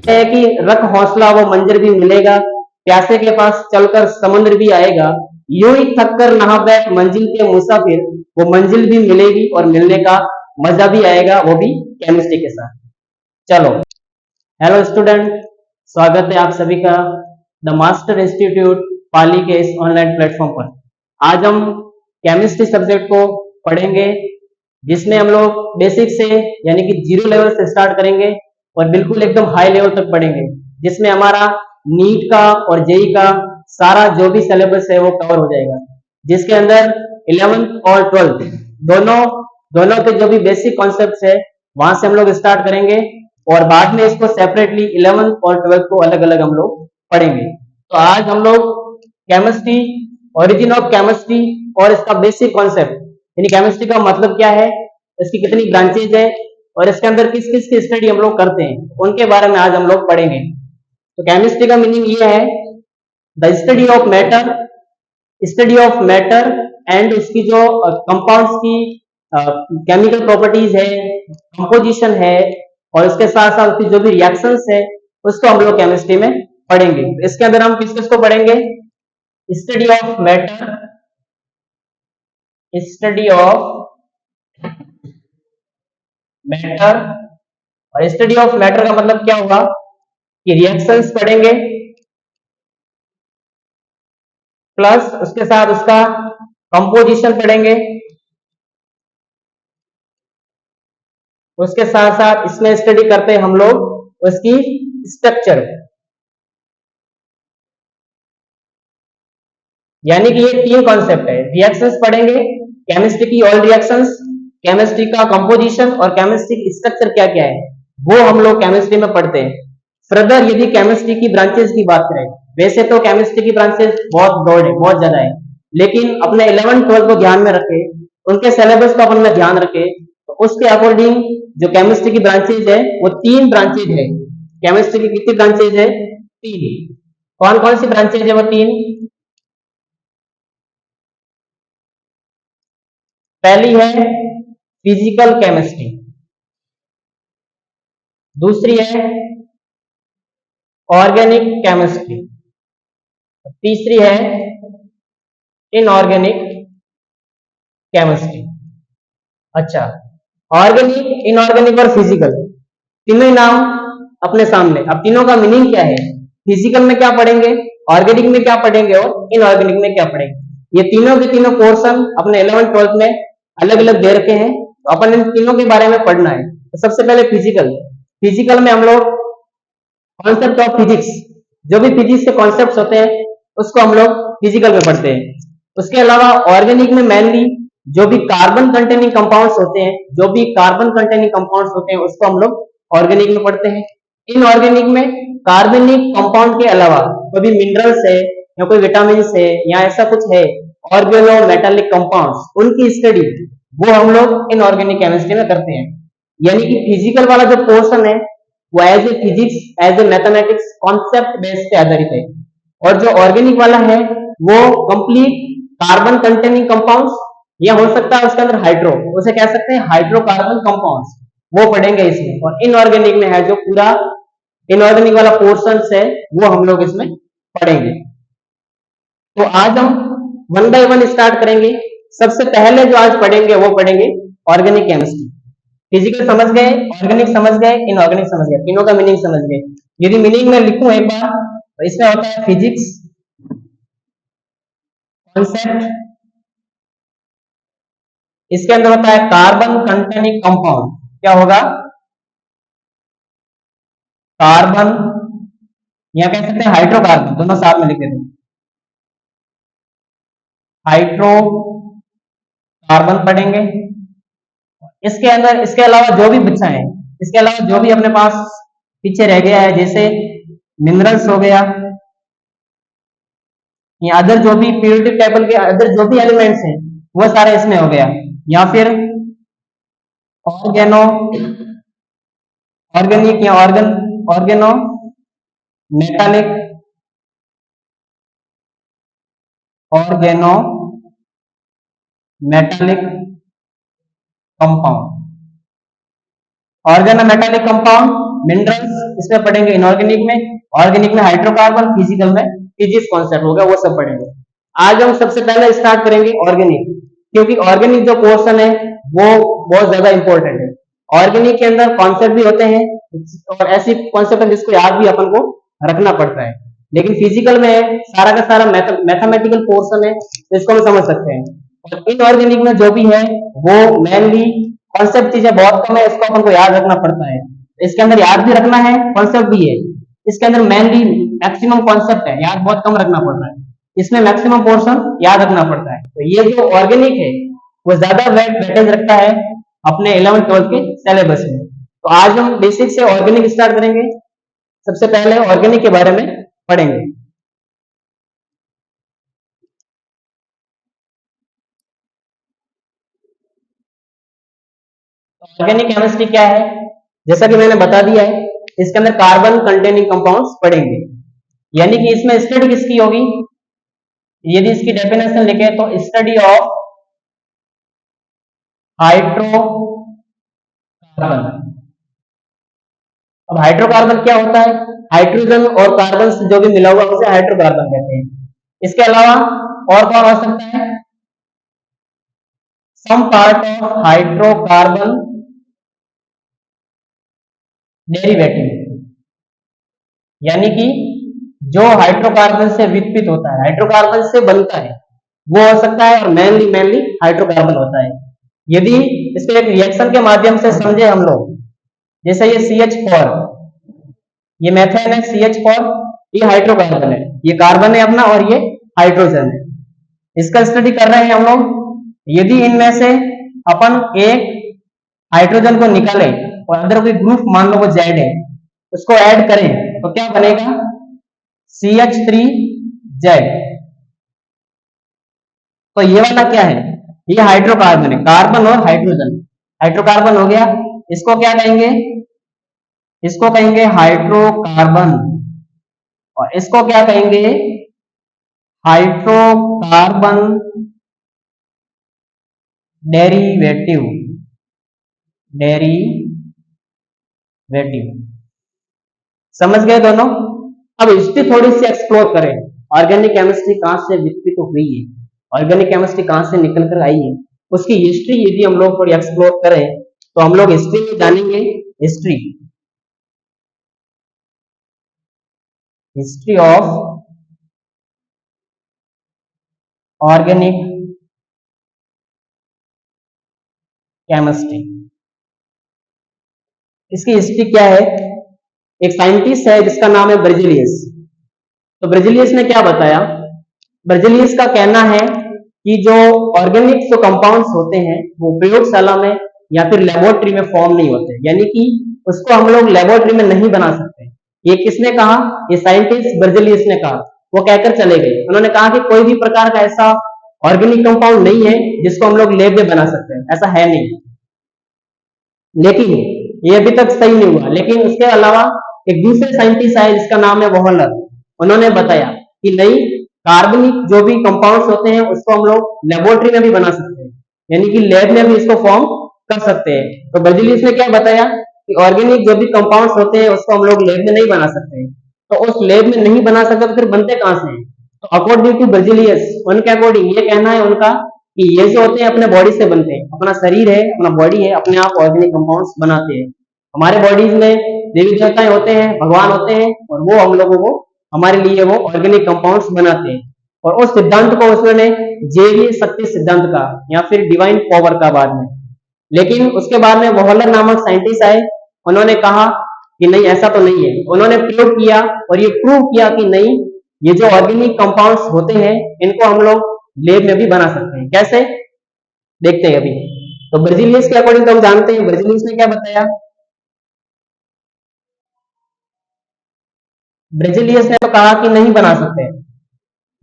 है कि रख हौसला वो मंजर भी मिलेगा, प्यासे के पास चलकर समुद्र भी आएगा, यूं ही थक कर नहा बैठ मंजिल के मुसाफिर, वो मंजिल भी मिलेगी और मिलने का मजा भी आएगा, वो भी केमिस्ट्री के साथ। चलो, हेलो स्टूडेंट, स्वागत है आप सभी का द मास्टर इंस्टीट्यूट पाली के इस ऑनलाइन प्लेटफॉर्म पर। आज हम केमिस्ट्री सब्जेक्ट को पढ़ेंगे, जिसमें हम लोग बेसिक से यानी कि जीरो लेवल से स्टार्ट करेंगे और बिल्कुल एकदम हाई लेवल तक पढ़ेंगे, जिसमें हमारा नीट का और जेई का सारा जो भी सिलेबस है वो कवर हो जाएगा, जिसके अंदर 11th और 12th दोनों दोनों के जो भी बेसिक कॉन्सेप्ट्स है वहां से हम लोग स्टार्ट करेंगे और बाद में इसको सेपरेटली 11th और 12th को अलग अलग हम लोग पढ़ेंगे। तो आज हम लोग केमिस्ट्री, ओरिजिन ऑफ केमिस्ट्री और इसका बेसिक कॉन्सेप्ट यानी केमिस्ट्री का मतलब क्या है, इसकी कितनी ब्रांचेज है और इसके अंदर किस किस की स्टडी हम लोग करते हैं, उनके बारे में आज हम लोग पढ़ेंगे। तो केमिस्ट्री का मीनिंग ये है the study of matter and उसकी जो कंपाउंड्स की केमिकल प्रॉपर्टीज है, कंपोजिशन है और उसके साथ साथ उसकी जो भी रिएक्शंस है उसको हम लोग केमिस्ट्री में पढ़ेंगे। तो इसके अंदर हम किस किस को पढ़ेंगे, study of matter, study of matter, और स्टडी ऑफ मैटर का मतलब क्या हुआ कि रिएक्शंस पढ़ेंगे प्लस उसके साथ उसका कंपोजिशन पढ़ेंगे, उसके साथ साथ इसमें स्टडी करते हैं हम लोग उसकी स्ट्रक्चर, यानी कि ये तीन कॉन्सेप्ट है। रिएक्शंस पढ़ेंगे, केमिस्ट्री की ऑल रिएक्शंस, केमिस्ट्री का कंपोजिशन और केमिस्ट्री की स्ट्रक्चर क्या क्या है वो हम लोग केमिस्ट्री में पढ़ते हैं। फर्दर यदि केमिस्ट्री की ब्रांचेस की बात करें, वैसे तो केमिस्ट्री की ब्रांचेस बहुत ब्रॉड है, बहुत ज्यादा है, लेकिन अपने 11th 12th को ध्यान में रखे, उनके सिलेबस को अपन में ध्यान रखे, तो उसके अकॉर्डिंग जो केमिस्ट्री की ब्रांचेज है वो तीन ब्रांचेज है। केमिस्ट्री की कितनी ब्रांचेज है, तीन। कौन कौन सी ब्रांचेज है वो तीन, पहली है फिजिकल केमिस्ट्री, दूसरी है ऑर्गेनिक केमिस्ट्री, तीसरी है इनऑर्गेनिक केमिस्ट्री। अच्छा, ऑर्गेनिक, इनऑर्गेनिक और फिजिकल तीनों ही नाम अपने सामने। अब तीनों का मीनिंग क्या है, फिजिकल में क्या पढ़ेंगे, ऑर्गेनिक में क्या पढ़ेंगे और इनऑर्गेनिक में क्या पढ़ेंगे, ये तीनों के तीनों पोर्शन अपने 11th 12th में अलग अलग दे रखे हैं, तो अपन इन तीनों के बारे में पढ़ना है। तो सबसे पहले फिजिकल, फिजिकल में हम लोग कॉन्सेप्ट ऑफ फिजिक्स, जो भी फिजिक्स के कॉन्सेप्ट होते हैं उसको हम लोग फिजिकल में पढ़ते हैं। उसके अलावा ऑर्गेनिक में मेनली जो भी कार्बन कंटेनिंग कंपाउंड्स होते हैं, जो भी कार्बन कंटेनिंग कंपाउंड्स होते हैं उसको हम लोग ऑर्गेनिक में पढ़ते हैं। इनऑर्गेनिक में कार्बनिक कंपाउंड के अलावा कोई भी मिनरल्स है या कोई विटामिन है या ऐसा कुछ है ऑर्गेनो मेटालिक कंपाउंड्स, उनकी स्टडी वो हम लोग इनऑर्गेनिक केमिस्ट्री में करते हैं। यानी कि फिजिकल वाला जो पोर्शन है वो as a physics, as a mathematics concept base पे आधारित है, और जो ऑर्गेनिक वाला है वो कंप्लीट कार्बन कंटेनिंग कंपाउंड्स, या हो सकता है उसके अंदर हाइड्रो, उसे कह सकते हैं हाइड्रोकार्बन कंपाउंड्स, वो पढ़ेंगे इसमें। और इनऑर्गेनिक में है जो पूरा इनऑर्गेनिक वाला पोर्शन है वो हम लोग इसमें पढ़ेंगे। तो आज हम वन बाय वन स्टार्ट करेंगे। सबसे पहले जो आज पढ़ेंगे वो पढ़ेंगे ऑर्गेनिक केमिस्ट्री। फिजिकल समझ गए, ऑर्गेनिक समझ गए, इनऑर्गेनिक समझ गए, तीनों का मीनिंग समझ गए। यदि मीनिंग में लिखूं एक बार तो इसमें होता है फिजिक्स कॉन्सेप्ट, इसके अंदर होता है कार्बन कंटेनिंग कंपाउंड, क्या होगा कार्बन, या कह सकते हैं हाइड्रोकार्बन, दोनों साथ में लिख देते हैं, हाइड्रो कार्बन पढ़ेंगे। इसके अंदर इसके अलावा जो भी बच्चा है, इसके अलावा जो भी अपने पास पीछे रह गया है, जैसे मिनरल्स हो गया या अदर जो भी पीरियोडिक टेबल के अदर जो भी एलिमेंट्स हैं वो सारे इसमें हो गया, या फिर ऑर्गेनो ऑर्गेनिक या organo metallic, organo metallic compound, organo metallic compound minerals इसमें पढ़ेंगे इनऑर्गेनिक में, ऑर्गेनिक में हाइड्रोकार्बन, फिजिकल में फिजिक्स कॉन्सेप्ट होगा वो सब पढ़ेंगे। आज हम सबसे पहले स्टार्ट करेंगे ऑर्गेनिक, क्योंकि ऑर्गेनिक जो पोर्शन है वो बहुत ज्यादा इंपॉर्टेंट है। ऑर्गेनिक के अंदर कॉन्सेप्ट भी होते हैं और ऐसी कॉन्सेप्ट है जिसको याद भी अपन को रखना पड़ता है, लेकिन फिजिकल में सारा का सारा मैथमेटिकल पोर्शन है तो इसको हम समझ सकते हैं। और इनऑर्गेनिक में जो भी है वो मेनली कॉन्सेप्ट चीजें बहुत कम है, इसको अपन को याद रखना पड़ता है। इसके अंदर याद भी रखना है, कॉन्सेप्ट भी है। इसके अंदर मेनली मैक्सिमम कॉन्सेप्ट है, याद बहुत कम रखना पड़ रहा है, इसमें मैक्सिमम पोर्शन याद रखना पड़ता है। तो ये जो ऑर्गेनिक है वो ज्यादा वेटेज रखता है अपने 11th 12th के सिलेबस में। तो आज हम बेसिक से ऑर्गेनिक स्टार्ट करेंगे। सबसे पहले ऑर्गेनिक के बारे में पढ़ेंगे। ऑर्गेनिक केमिस्ट्री क्या है, जैसा कि मैंने बता दिया है, इसके अंदर कार्बन कंटेनिंग कंपाउंड्स पढ़ेंगे। यानी कि इसमें स्टडी किसकी होगी, यदि इसकी डेफिनेशन लिखे तो स्टडी ऑफ हाइड्रोकार्बन। अब हाइड्रोकार्बन क्या होता है, हाइड्रोजन और कार्बन से जो भी मिला हुआ उसे हाइड्रोकार्बन कहते हैं। इसके अलावा और कौन हो सकता है, some part of hydrocarbon derivative, यानी कि जो हाइड्रोकार्बन से विकसित होता है, हाइड्रोकार्बन से बनता है, वो हो सकता है, और मेनली हाइड्रोकार्बन होता है। यदि इसको एक रिएक्शन के माध्यम से समझे हम लोग, जैसे ये CH4, ये मेथेन है, CH4 ये हाइड्रोकार्बन है, ये कार्बन है अपना और ये हाइड्रोजन है। इसका स्टडी कर रहे हैं हम लोग। यदि इनमें से अपन एक हाइड्रोजन को निकाले और अंदर कोई ग्रुप मान लो वो जेड है, उसको ऐड करें तो क्या बनेगा, CH3Z। तो ये वाला क्या है, ये हाइड्रोकार्बन है, कार्बन और हाइड्रोजन, हाइड्रोकार्बन हो गया। इसको क्या कहेंगे, इसको कहेंगे हाइड्रोकार्बन, और इसको क्या कहेंगे, हाइड्रोकार्बन डेरिवेटिव, डेरिवेटिव। समझ गए दोनों। अब इसकी थोड़ी सी एक्सप्लोर करें, ऑर्गेनिक केमिस्ट्री कहां से विकसित हुई है, ऑर्गेनिक केमिस्ट्री कहां से निकल कर आई है, उसकी हिस्ट्री यदि हम लोग थोड़ी एक्सप्लोर करें तो हम लोग हिस्ट्री में जानेंगे। History, history of organic chemistry. इसकी हिस्ट्री क्या है, एक साइंटिस्ट है जिसका नाम है ब्रिजिलियस। तो ब्रिजिलियस ने क्या बताया, ब्रिजिलियस का कहना है कि जो ऑर्गेनिक जो कंपाउंड्स होते हैं वो प्रयोगशाला में या फिर लेबोरेटरी में फॉर्म नहीं होते, यानी कि उसको हम लोग लेबोरेटरी में नहीं बना सकते। ये किसने कहा, ये साइंटिस्ट ब्रिजिलियस ने कहा। वो कहकर चले गए, उन्होंने कहा कि कोई भी प्रकार का ऐसा ऑर्गेनिक कंपाउंड नहीं है जिसको हम लोग लैब में बना सकते हैं, ऐसा है नहीं। लेकिन ये अभी तक सही नहीं हुआ। लेकिन उसके अलावा एक दूसरे साइंटिस्ट आए जिसका नाम है वॉलर, उन्होंने बताया कि नहीं, कार्बनिक जो भी कंपाउंड्स होते हैं उसको हम लोग लेबोरेटरी में भी बना सकते हैं, यानी कि लैब में भी इसको फॉर्म कर सकते हैं। तो बर्जिलियस ने क्या बताया कि ऑर्गेनिक जो भी कंपाउंड्स होते हैं उसको हम लोग लैब में नहीं बना सकते। तो उस लैब में नहीं बना सकते तो फिर बनते कहां से हैं? तो अकॉर्डिंग टू बर्जिलियस, उनके अकॉर्डिंग ये कहना है उनका कि ये जो होते हैं अपने बॉडी से बनते हैं, अपना शरीर है, अपना बॉडी है, अपने आप ऑर्गेनिक कंपाउंड्स बनाते हैं। हमारे बॉडीज में देवी देवताएं होते हैं, भगवान होते हैं, और वो हम लोगों को हमारे लिए वो ऑर्गेनिक कंपाउंड्स बनाते हैं। और उस सिद्धांत को उसने जैवीय शक्ति सिद्धांत का या फिर डिवाइन पावर का बाद में। लेकिन उसके बाद में वॉलर नामक साइंटिस्ट आए, उन्होंने कहा कि नहीं, ऐसा तो नहीं है। उन्होंने प्रयोग किया और ये प्रूव किया कि नहीं, ये जो ऑर्गेनिक कंपाउंड्स होते हैं इनको हम लोग लैब में भी बना सकते हैं। कैसे, देखते हैं अभी। तो ब्रिजिलियस के अकॉर्डिंग तो हम जानते हैं, ब्रिजिलियस ने क्या बताया, ब्रिजिलियस ने तो कहा कि नहीं बना सकते,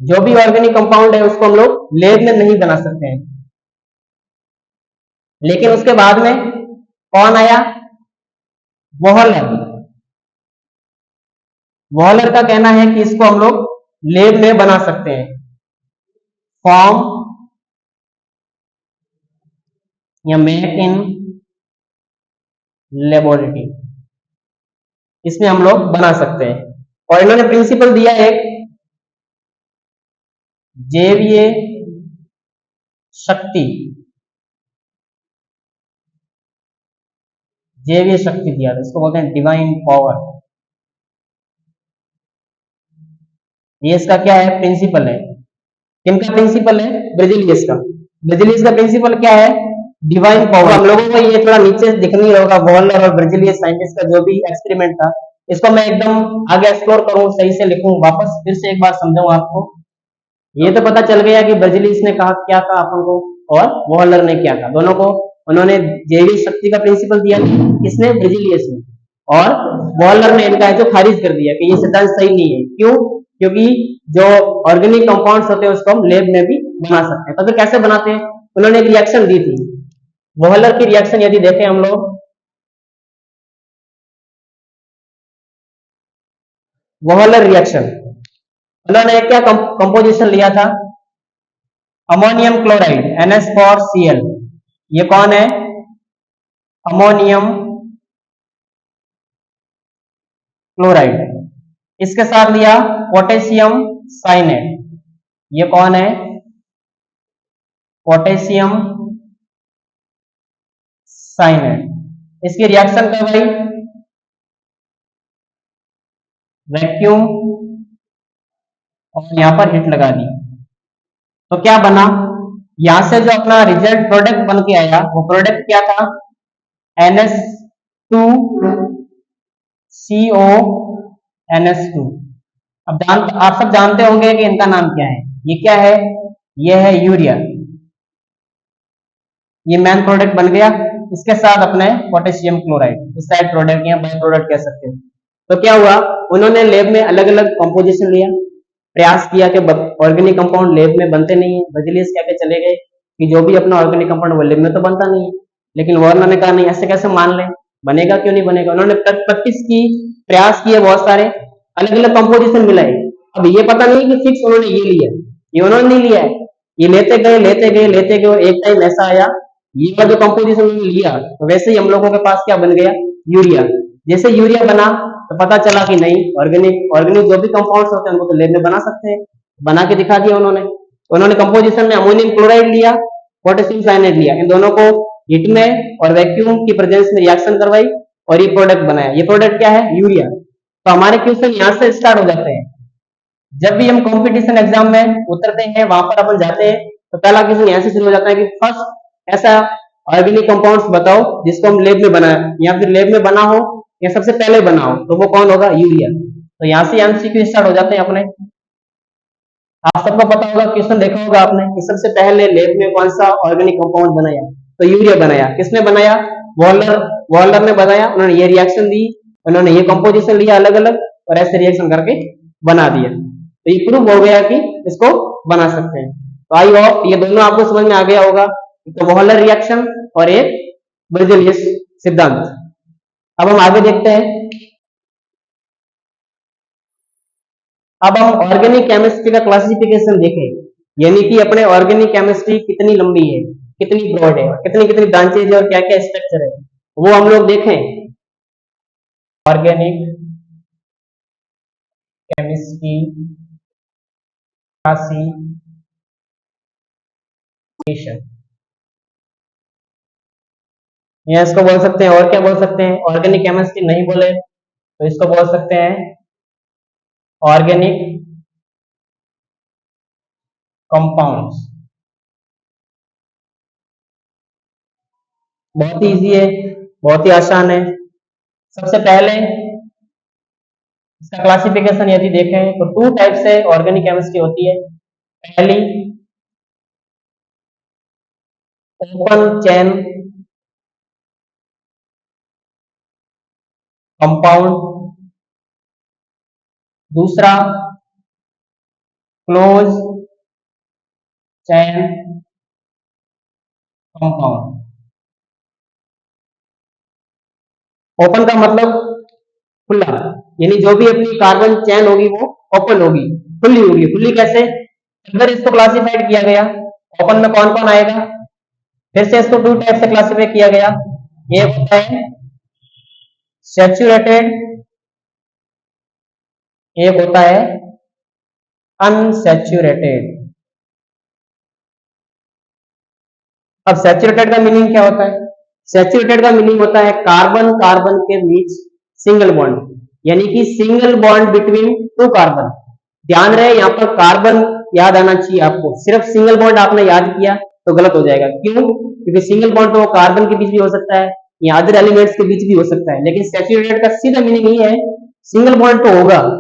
जो भी ऑर्गेनिक कंपाउंड है उसको हम लोग लैब में नहीं बना सकते हैं। लेकिन उसके बाद में कौन आया, वॉलर। वॉलर का कहना है कि इसको हम लोग लैब में बना सकते हैं, फॉर्म या मेक इन लेबोरेटरी। इसमें हम लोग बना सकते हैं। और इन्होंने प्रिंसिपल दिया एक जैवीय शक्ति, जैवीय शक्ति दिया था, इसको बोलते हैं डिवाइन पावर। ये इसका क्या है, प्रिंसिपल है। किनका प्रिंसिपल है, ब्रिजिलियस का। ब्रिजिलियस का प्रिंसिपल क्या है, डिवाइन पावर। हम लोगों को ये थोड़ा नीचे दिख नहीं होगा, वॉलर और ब्रिजिलियस साइंटिस्ट का जो भी एक्सपेरिमेंट था, इसको मैं एकदम आगे एक्सप्लोर करूं, सही से लिखूं, वापस फिर से एक बार समझाऊं आपको। ये तो पता चल गया कि ब्रिजिलियस ने कहा क्या कहा अपन को, और वॉलर ने क्या कहा। दोनों को उन्होंने जैविक शक्ति का प्रिंसिपल दिया, किसने, ब्रिजिलियस ने। और वॉलर ने इनका जो खारिज कर दिया कि ये सिद्धांत सही नहीं है। क्यों, क्योंकि जो ऑर्गेनिक कंपाउंड्स होते हैं उसको हम लैब में भी बना सकते हैं। तो फिर कैसे बनाते हैं, उन्होंने एक रिएक्शन दी थी, वॉलर की रिएक्शन यदि देखें हम लोग, वॉलर रिएक्शन, उन्होंने क्या कंपोजिशन लिया था, अमोनियम क्लोराइड NH4Cl। ये कौन है, अमोनियम क्लोराइड। इसके साथ लिया पोटेशियम साइनेट। ये कौन है, पोटेशियम साइनेट। इसकी रिएक्शन करवाई वैक्यूम, और यहां पर हिट लगा दी। तो क्या बना, यहां से जो अपना रिजल्ट प्रोडक्ट बन के आया, वो प्रोडक्ट क्या था, NH2CO अब आप सब जानते होंगे कि इनका नाम क्या है। ये क्या है, ये है यूरिया। ये मेन प्रोडक्ट बन गया, इसके साथ अपने पोटेशियम क्लोराइड, इस साइड प्रोडक्ट या बाय प्रोडक्ट कह सकते हैं। तो क्या हुआ, उन्होंने लैब में अलग अलग कंपोजिशन लिया, प्रयास किया कि ऑर्गेनिक कंपाउंड लैब में बनते नहीं है। ब्रिजिलियस कह के चले गए कि जो भी अपना ऑर्गेनिक कंपाउंड वो लैब में तो बनता नहीं है। लेकिन वॉर्नर ने कहा नहीं, ऐसे कैसे मान ले, बनेगा क्यों नहीं बनेगा। उन्होंने प्रैक्टिस की, प्रयास किए, बहुत सारे अलग अलग कंपोजिशन मिलाए। अब ये पता नहीं कि फिक्स उन्होंने ये लिया, ये उन्होंने नहीं लिया है, ये लेते गए लेते गए लेते गए, एक टाइम ऐसा आया, ये जो कंपोजिशन उन्होंने लिया, तो वैसे ही हम लोगों के पास क्या बन गया, यूरिया। जैसे यूरिया बना तो पता चला कि नहीं, ऑर्गेनिक जो भी कंपाउंड्स होते हैं उनको तो लैब में बना सकते हैं, बना के दिखा दिया उन्होंने कंपोजिशन में अमोनियम क्लोराइड लिया, पोटेशियम साइनेट लिया, इन दोनों को हीट में और वैक्यूम की प्रेजेंस में रिएक्शन करवाई और ये प्रोडक्ट बनाया। ये प्रोडक्ट क्या है, यूरिया। तो हमारे क्वेश्चन यहाँ से स्टार्ट हो जाते हैं। जब भी हम कंपटीशन एग्जाम में उतरते हैं, वहां पर अपन जाते हैं, तो पहला क्वेश्चन यहाँ से शुरू हो जाता है कि फर्स्ट ऐसा ऑर्गेनिक कंपाउंड्स बताओ जिसको हम लैब में बनाए, या फिर लैब में बना हो या सबसे पहले बना हो, तो वो कौन होगा, यूरिया। तो यहाँ से एमसीक्यू स्टार्ट हो जाते हैं अपने। आप सबको पता होगा, क्वेश्चन देखा होगा आपने कि सबसे पहले लैब में कौन सा ऑर्गेनिक कंपाउंड बनाया, तो यूरिया बनाया। किसने बनाया, वॉलर ने बनाया। उन्होंने ये रिएक्शन दी, उन्होंने ये कंपोजिशन लिया अलग अलग, और ऐसे रिएक्शन करके बना दिया। तो ये प्रूव हो गया कि इसको बना सकते हैं। तो आई होप ये दोनों आपको समझ में आ गया होगा, तो वॉलर रिएक्शन और एक ब्रिजिलियस सिद्धांत। अब हम आगे देखते हैं। अब हम ऑर्गेनिक केमिस्ट्री का क्लासिफिकेशन देखें, यानी कि अपने ऑर्गेनिक केमिस्ट्री कितनी लंबी है, कितनी ब्रॉड है, कितनी कितनी ब्रांचेज है और क्या क्या स्ट्रक्चर है, वो हम लोग देखें। ऑर्गेनिक केमिस्ट्री क्लासिफिकेशन, या इसको बोल सकते हैं, और क्या बोल सकते हैं, ऑर्गेनिक केमिस्ट्री नहीं बोले तो इसको बोल सकते हैं ऑर्गेनिक कंपाउंड्स। बहुत ही इजी है, बहुत ही आसान है। सबसे पहले इसका क्लासिफिकेशन यदि देखें तो 2 टाइप से ऑर्गेनिक केमिस्ट्री होती है। पहली ओपन चेन कंपाउंड, दूसरा क्लोज चेन कंपाउंड। ओपन का मतलब खुला, यानी जो भी अपनी कार्बन चेन होगी वो ओपन होगी, खुली होगी। खुली कैसे, अगर इसको क्लासिफाइड किया गया, ओपन में कौन कौन आएगा, फिर से इसको 2 टाइप से क्लासिफाई किया गया। एक होता है सैचुरेटेड एक होता है अनसैचुरेटेड। अब सैचुरेटेड का मीनिंग क्या होता है? सैचुरेटेड का मीनिंग होता है कार्बन कार्बन के बीच सिंगल बॉन्ड, यानी कि single bond between two carbon. ध्यान रहे यहाँ पर कार्बन याद आना चाहिए आपको, सिर्फ सिंगल बॉन्ड आपने याद किया तो गलत हो जाएगा। क्यों? क्योंकि सिंगल बॉन्ड तो कार्बन के बीच भी हो सकता है या अदर एलिमेंट्स के बीच भी हो सकता है, लेकिन सैचुरेटेड का सीधा मीनिंग ये है सिंगल बॉन्ड तो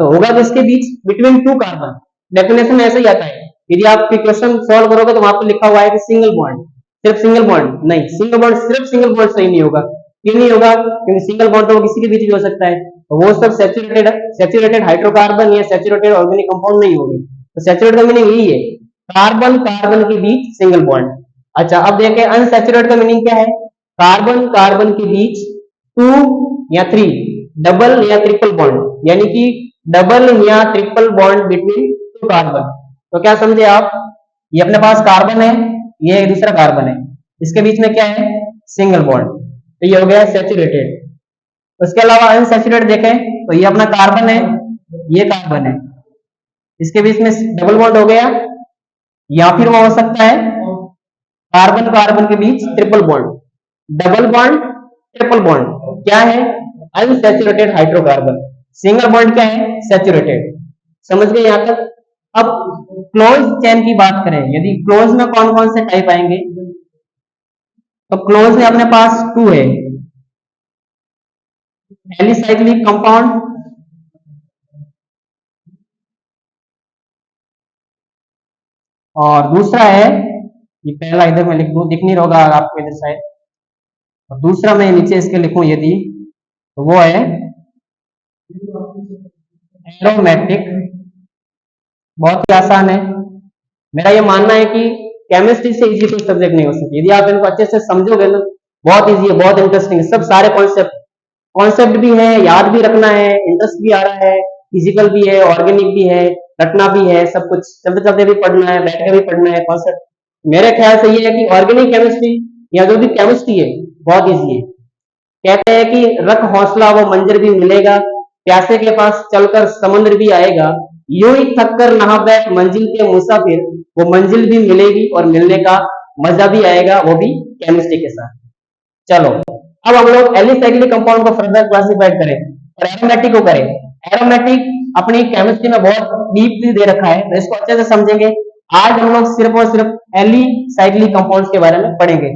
होगा किसके बीच? Between two carbon. डेफिनेशन में ऐसा ही आता है। यदि आप क्वेश्चन सॉल्व करोगे तो वहां पर लिखा हुआ है कि सिंगल बॉन्ड, सिर्फ सिंगल बॉन्ड नहीं, सिंगल बॉन्ड सिर्फ सिंगल बॉन्ड सही नहीं होगा। क्यों नहीं होगा? क्योंकि सिंगल बॉन्ड तो किसी के बीच भी हो सकता है, तो वो सब सैचुरेटेड हाइड्रोकार्बन या सैचुरेटेड ऑर्गेनिक कंपाउंड नहीं होगी। तो सैचुरेटेड का मीनिंग यही है, कार्बन कार्बन के बीच सिंगल बॉन्ड। अच्छा, अब देखें अनसैचुरेटेड का मीनिंग क्या है? कार्बन कार्बन के बीच टू या थ्री डबल या ट्रिपल बॉन्ड, यानी कि डबल या triple bond between two carbon. तो क्या समझे आप? ये अपने पास कार्बन है, ये दूसरा कार्बन है, इसके बीच में क्या है? सिंगल बॉन्ड, तो ये हो गया सैचुरेटेड। उसके अलावा अनसैचुरेटेड देखें तो ये अपना कार्बन है, ये कार्बन है, इसके बीच में डबल बॉन्ड हो गया, या फिर वो हो सकता है कार्बन कार्बन के बीच triple bond. Double bond triple bond क्या है? Unsaturated hydrocarbon. सिंगल बॉन्ड क्या है? सैचुरेटेड। समझ गए यहां तक? अब क्लोज चेन की बात करें, यदि क्लोज में कौन कौन से टाइप आएंगे, तो क्लोज में अपने पास टू है, एलिसाइक्लिक कंपाउंड और दूसरा है, ये पहला इधर मैं लिख दूं, दिख नहीं होगा आपको इधर साइड, और दूसरा मैं नीचे इसके लिखूं यदि, तो वो है एरोमेटिक। बहुत ही आसान है। मेरा ये मानना है कि केमिस्ट्री से इजी कोई सब्जेक्ट नहीं हो सकती, यदि आप इनको अच्छे से समझोगे ना, बहुत इजी है, बहुत इंटरेस्टिंग है। सब सारे कॉन्सेप्ट भी है, याद भी रखना है, इंटरेस्ट भी आ रहा है, फिजिकल भी है, ऑर्गेनिक भी है, रटना भी है, सब कुछ चलते चलते भी पढ़ना है, बैठ के भी पढ़ना है कॉन्सेप्ट। मेरे ख्याल से ये है कि ऑर्गेनिक केमिस्ट्री या जो भी केमिस्ट्री है बहुत इजी है। कहते हैं कि रख हौसला वो मंजर भी मिलेगा, प्यासे के पास चलकर समुद्र भी आएगा, यूं ही थक कर नहा बैठ मंजिल के मुसाफिर, वो मंजिल भी मिलेगी और मिलने का मजा भी आएगा, वो भी केमिस्ट्री के साथ। चलो, अब हम लोग एलिसाइक्लिक कंपाउंड को फर्दर क्लासिफाइड करें और एरोमेटिक को करें। एरोमेटिक अपनी केमिस्ट्री में बहुत डीपली दे रखा है, तो इसको अच्छे से समझेंगे। आज हम लोग सिर्फ और सिर्फ एलिसाइक्लिक कंपाउंड्स के बारे में पढ़ेंगे।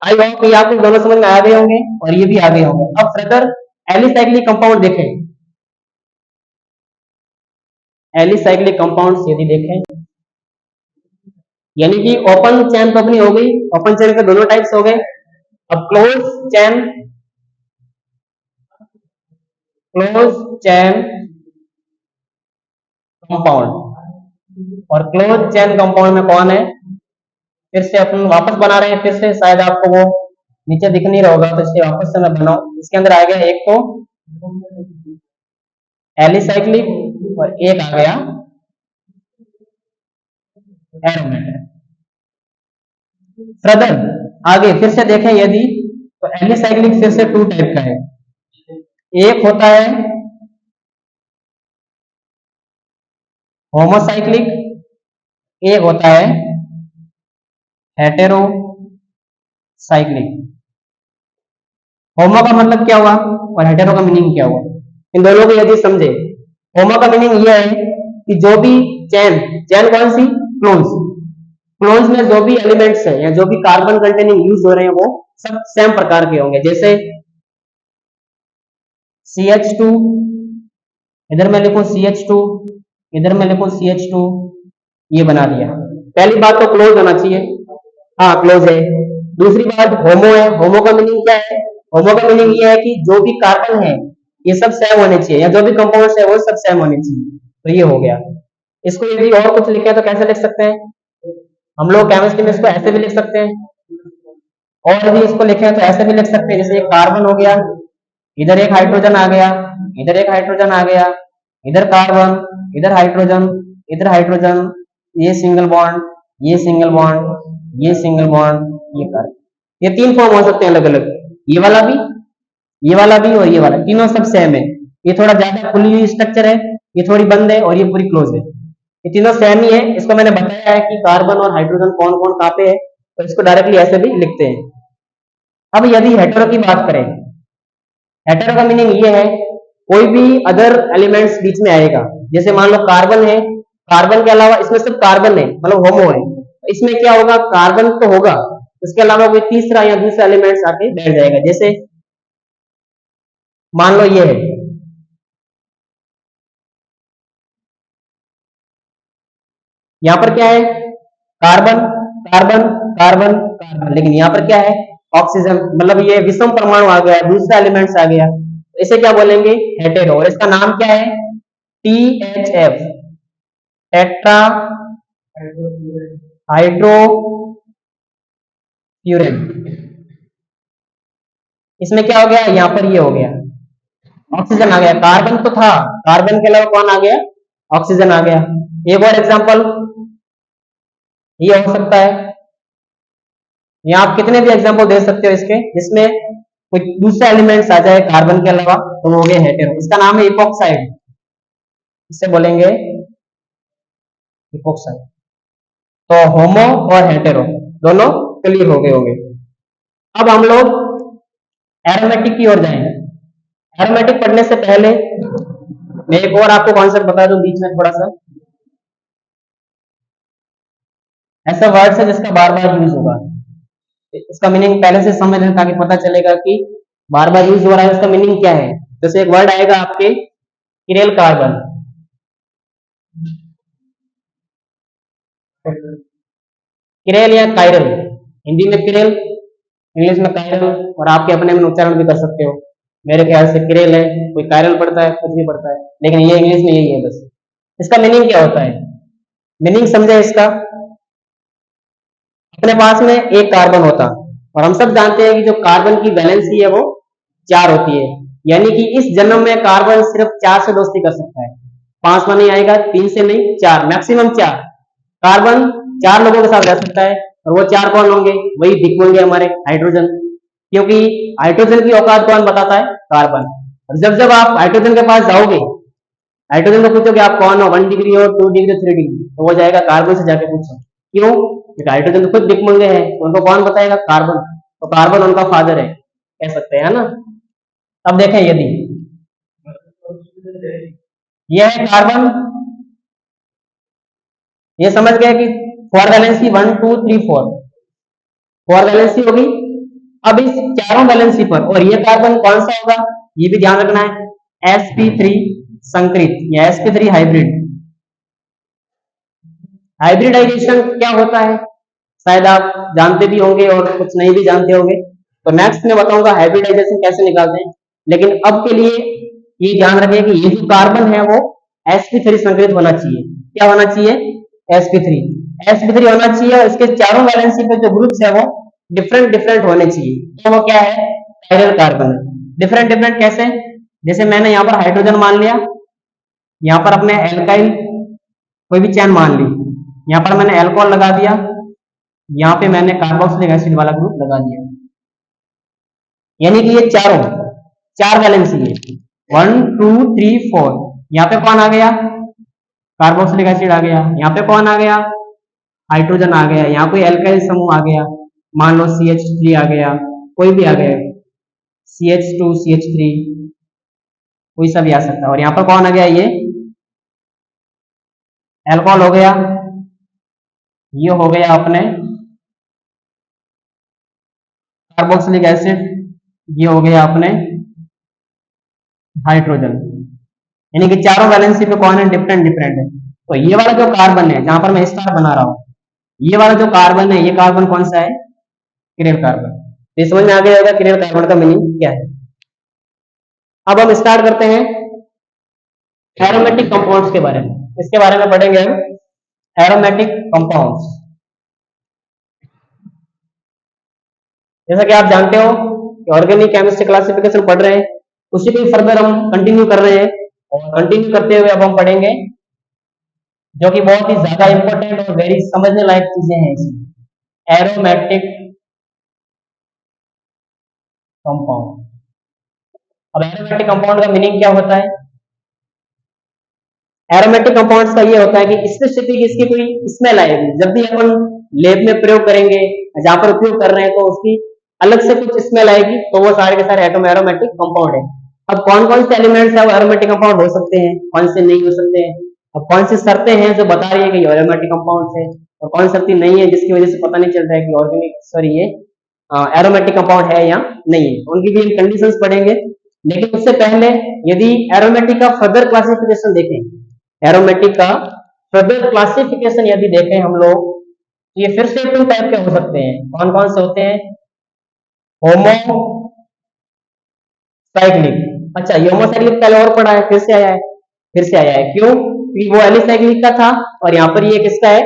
आई होप कि आपको दोनों समझ में आ गए होंगे और ये भी आ गए होंगे। अब फर्दर एलिसाइक्लिक कंपाउंड देखें। एलिसाइक्लिक कंपाउंड्स यदि देखें, यानी कि ओपन चेन तो अपनी हो गई, ओपन चेन के दोनों टाइप्स हो गए। अब क्लोज चैन कंपाउंड और क्लोज चैन कंपाउंड में कौन है? फिर से अपन वापस बना रहे हैं, फिर से शायद आपको वो नीचे दिख नहीं रहा होगा, तो इसलिए वापस से मैं बनाऊं। इसके अंदर आ गया एक तो एलिसाइक्लिक और एक आ गया एरोमेटिक। फर्दर आगे फिर से देखें यदि, तो एलिसाइक्लिक फिर से टू टाइप का है। एक होता है होमोसाइक्लिक, एक होता है हेटेरोसाइक्लिक। होमो का मतलब क्या हुआ और हेटेरो का मीनिंग क्या हुआ, इन दोनों को यदि समझे। होमो का मीनिंग यह है कि जो भी चैन कौन सी? क्लोज में जो भी एलिमेंट्स है या जो भी कार्बन कंटेनिंग यूज हो रहे हैं वो सब सेम प्रकार के होंगे। जैसे CH2, इधर मैं लिखूं CH2, इधर मैं लिखूं CH2, ये बना दिया। पहली बात तो क्लोज होना चाहिए, हाँ क्लोज है। दूसरी बात होमो है। होमो का मीनिंग क्या है? होमो का मीनिंग ये है कि जो भी कार्बन है ये सब सेम होने चाहिए, या जो भी कंपाउंड्स है वो सब सेम होने चाहिए। तो ये हो गया। इसको यदि और कुछ लिखे तो कैसे लिख सकते हैं हम लोग? केमिस्ट्री में इसको ऐसे भी लिख सकते हैं, और भी इसको लिखे तो ऐसे भी लिख सकते हैं। जैसे एक कार्बन हो गया, इधर एक हाइड्रोजन आ गया, इधर एक हाइड्रोजन आ गया, इधर कार्बन, इधर हाइड्रोजन, इधर हाइड्रोजन, ये सिंगल बॉन्ड, ये सिंगल बॉन्ड, ये सिंगल बॉन्ड, ये कार्बन। ये तीन फॉर्म हो सकते हैं अलग अलग, ये वाला भी, ये वाला भी और ये वाला, तीनों सब सेम है। ये थोड़ा ज्यादा खुली हुई स्ट्रक्चर है, ये थोड़ी बंद है और ये पूरी क्लोज है। ये तीनों सेम ही है। इसको मैंने बताया है कि कार्बन और हाइड्रोजन कौन कौन कहाँ पे है, तो इसको डायरेक्टली ऐसे भी लिखते हैं। अब यदि हेटेरो की बात करें, हेटेरो का मीनिंग ये है कोई भी अदर एलिमेंट्स बीच में आएगा। जैसे मान लो कार्बन है, कार्बन के अलावा इसमें सिर्फ कार्बन है, मतलब होमो है, इसमें क्या होगा, कार्बन तो होगा, उसके अलावा कोई तीसरा या दूसरा एलिमेंट्स आके बैठ जाएगा। जैसे मान लो ये है, यहाँ पर क्या है, कार्बन कार्बन कार्बन कार्बन, लेकिन यहाँ पर क्या है, ऑक्सीजन, मतलब ये विषम परमाणु आ गया, दूसरा एलिमेंट्स आ गया, तो इसे क्या बोलेंगे, हेटेरो। और इसका नाम क्या है, THF, टेट्रा हाइड्रोफ्यूरन। इसमें क्या हो गया, यहाँ पर ये हो गया, ऑक्सीजन आ गया, कार्बन तो था, कार्बन के अलावा कौन आ गया, ऑक्सीजन आ गया। एक और एग्जांपल ये हो सकता है, या आप कितने भी एग्जांपल दे सकते हो इसके, जिसमें कोई दूसरा एलिमेंट्स आ जाए कार्बन के अलावा, तो वो हो गया हेटेरो। इसका नाम है इपोक्साइड, इससे बोलेंगे इपोक्साइड। तो होमो और हेटेरो दोनों क्लियर हो गए होंगे। अब हम लोग एरोमेटिक की ओर जाएंगे। एरोमेटिक पढ़ने से पहले मैं एक और आपको कॉन्सेप्ट बता दूं बीच में थोड़ा सा। ऐसा वर्ड है जिसका बार बार यूज होगा, इसका मीनिंग पहले से समझ लें ताकि पता चलेगा कि बार बार यूज हो रहा है, उसका मीनिंग क्या है। जैसे एक वर्ड आएगा आपके, किरेल कार्बन, किरेल या कायरल, हिंदी में किरेल, इंग्लिश में कायरल, और आपके अपने में उच्चारण भी कर सकते हो। मेरे ख्याल से किरेल है, कोई कायरल पढ़ता है, कुछ भी पढ़ता है, लेकिन ये इंग्लिश में यही है बस। इसका मीनिंग क्या होता है, मीनिंग समझे इसका। अपने पास में एक कार्बन होता, और हम सब जानते हैं कि जो कार्बन की वैलेंसी है वो 4 होती है, यानी कि इस जन्म में कार्बन सिर्फ 4 से दोस्ती कर सकता है, 5 में नहीं आएगा, 3 से नहीं, 4, मैक्सिमम 4। कार्बन 4 लोगों के साथ रह सकता है, और वो 4 कौन होंगे, वही दिख होंगे हमारे हाइड्रोजन, क्योंकि हाइड्रोजन की औकात कौन बताता है, कार्बन। और जब जब आप हाइड्रोजन के पास जाओगे, हाइड्रोजन को पूछोगे आप कौन हो, 1 डिग्री हो, 2 डिग्री, 3 डिग्री, तो वो जाएगा कार्बन से जाके पूछो, क्यों, क्योंकि हाइड्रोजन तो खुद दिक्मंगे हैं, तो उनको कौन बताएगा, कार्बन, तो कार्बन उनका फादर है, कह सकते हैं ना। अब देखें, यदि यह है कार्बन, ये समझ गए कि 4 वैलेंसी 1 2 3 4, 4 वैलेंसी होगी। अब इस चारों वैलेंसी पर, और ये कार्बन कौन सा होगा, ये भी ध्यान रखना है, sp3 संकरित या sp3 हाइब्रिड। हाइब्रिडाइजेशन क्या होता है, शायद आप जानते भी होंगे और कुछ नहीं भी जानते होंगे, तो नेक्स्ट में बताऊंगा हाइब्रिडाइजेशन कैसे निकालते हैं। लेकिन अब के लिए ये ध्यान रखें कि ये जो कार्बन है वो sp3 संकरित होना चाहिए। क्या होना चाहिए, sp3, sp3 होना चाहिए, और इसके चारों वैलेंसी पे जो ग्रुप्स है वो डिफरेंट डिफरेंट होने चाहिए, तो वो क्या है, कायरल कार्बन है। डिफरेंट डिफरेंट कैसे, जैसे मैंने यहाँ पर हाइड्रोजन मान लिया, यहाँ पर अपने एल्काइल कोई भी चैन मान ली, यहाँ पर मैंने एल्कोहल लगा दिया, यहाँ पे मैंने कार्बोक्सिलिक एसिड वाला ग्रुप लगा दिया, यानी कि ये चारों 4 वैलेंसी है, 1 2 3 4। यहाँ पे कौन आ गया, कार्बोक्सिलिक एसिड आ गया, यहाँ पे कौन आ गया, हाइड्रोजन आ गया, यहाँ कोई एल्काइल समूह आ गया, मान लो CH3 आ गया, कोई भी आ गया, CH2 CH3, कोई सा भी आ सकता है, और यहाँ पर कौन आ गया, ये एल्कोहल हो गया, ये हो गया अपने कार्बोक्सिलिक एसिड, ये हो गया अपने हाइड्रोजन, यानी कि चारों वैलेंसी पे कौन है, डिफरेंट डिफरेंट है। तो ये वाला जो कार्बन है, जहां पर मैं स्टार बना रहा हूं, ये वाला जो कार्बन है, ये कार्बन कौन सा है, किरेल कार्बन। ये समझ में आ गया होगा किरेल कार्बन का मीनिंग क्या है। अब हम स्टार्ट करते हैं एरोमेटिक कंपाउंड्स के बारे में, इसके बारे में पढ़ेंगे हम, एरोमेटिक कंपाउंड्स। जैसा कि आप जानते हो कि ऑर्गेनिक केमिस्ट्री क्लासिफिकेशन पढ़ रहे हैं, उसी को फर्दर हम कंटिन्यू कर रहे हैं, और कंटिन्यू करते हुए अब हम पढ़ेंगे जो कि बहुत ही ज्यादा इंपॉर्टेंट और वेरी समझने लायक चीजें हैं इसमें, एरोमेटिक कंपाउंड। अब एरोमेटिक कंपाउंड का मीनिंग क्या होता है, एरोमेटिक कंपाउंड्स का ये होता है कि स्पेसिफिक इसकी कोई स्मेल आएगी जब भी अपन लैब में प्रयोग करेंगे, जहां पर उपयोग कर रहे हैं, तो उसकी अलग से कुछ स्मेल आएगी, तो वो सारे के सारे एरोमेटिक कंपाउंड है। अब कौन कौन से एलिमेंट्स है वो एरोमेटिक कंपाउंड हो सकते हैं, कौन से नहीं हो सकते हैं। अब कौन सी शर्तें हैं जो बता रही है कि ये एरोमेटिक कंपाउंड है, और कौन शर्तें नहीं है जिसकी वजह से पता नहीं चल रहा है कि ऑर्गेनिक सॉरी ये एरोमेटिक कंपाउंड है या नहीं है, उनकी भी हम कंडीशंस पढ़ेंगे। लेकिन उससे पहले यदि एरोमेटिक का फर्दर क्लासिफिकेशन देखें, एरोमेटिक का फर्दर क्लासिफिकेशन यदि देखें हम लोग, ये फिर से 2 टाइप के हो सकते हैं। कौन कौन से होते हैं? होमोसाइक्लिक। अच्छा, ये होमोसाइक्लिक पहले और पढ़ा है, फिर से आया है, फिर से आया है, क्यों? क्योंकि वो एलिसाइक्लिक का था और यहाँ पर ये किसका है?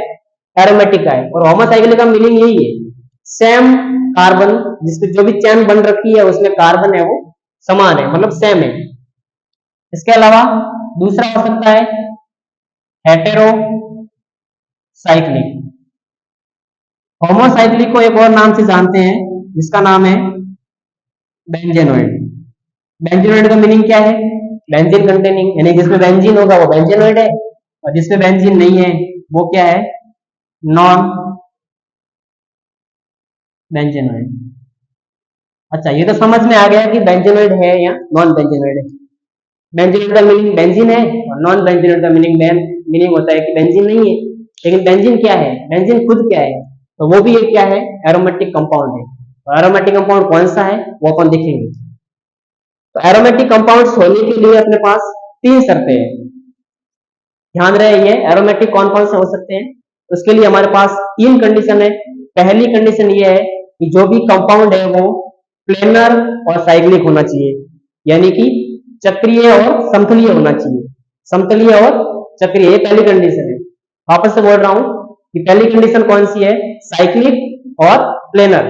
एरोमेटिक का है। और होमोसाइक्लिक का मीनिंग यही है, सेम कार्बन, जिसपे जो भी चैन बन रखी है उसमें कार्बन है वो समान है, मतलब सेम है। इसके अलावा दूसरा हो सकता है हेटेरोसाइक्लिक। होमोसाइक्लिक को एक और नाम से जानते हैं जिसका नाम है बेंजेनोइड। बेंजेनोइड का मीनिंग क्या है? बेंजीन कंटेनिंग, यानी जिसमें बेंजीन होगा वो बेंजेनोइड है, और जिसमें बेंजीन नहीं है वो क्या है? Non benzenoid. अच्छा, ये तो समझ में आ गया कि बेंजेनोइड है या नॉन बेंजेनोइड है। बेंजीन का मीनिंग बेंजीन है, और नॉन बेंजीन का मीनिंग होता है कि बेंजीन नहीं है। लेकिन बेंजीन क्या है? बेंजीन खुद क्या है? तो वो भी एक क्या है? एरोमेटिक कंपाउंड है। और एरोमेटिक कंपाउंड कौन सा है वो अपन देखेंगे। तो एरोमेटिक कंपाउंड्स होने के लिए अपने पास 3 शर्तें हैं, ध्यान रहे। ये एरोमेटिक कौन कौन से हो सकते हैं, उसके लिए हमारे पास 3 कंडीशन है। पहली कंडीशन ये है कि जो भी कंपाउंड है वो प्लेनर और साइक्लिक होना चाहिए, यानी कि चक्रीय और समतलीय होना चाहिए। समतलीय और चक्रीय, ये पहली कंडीशन है। वापस से बोल रहा हूं कि पहली कंडीशन कौन सी है? साइक्लिक और प्लेनर।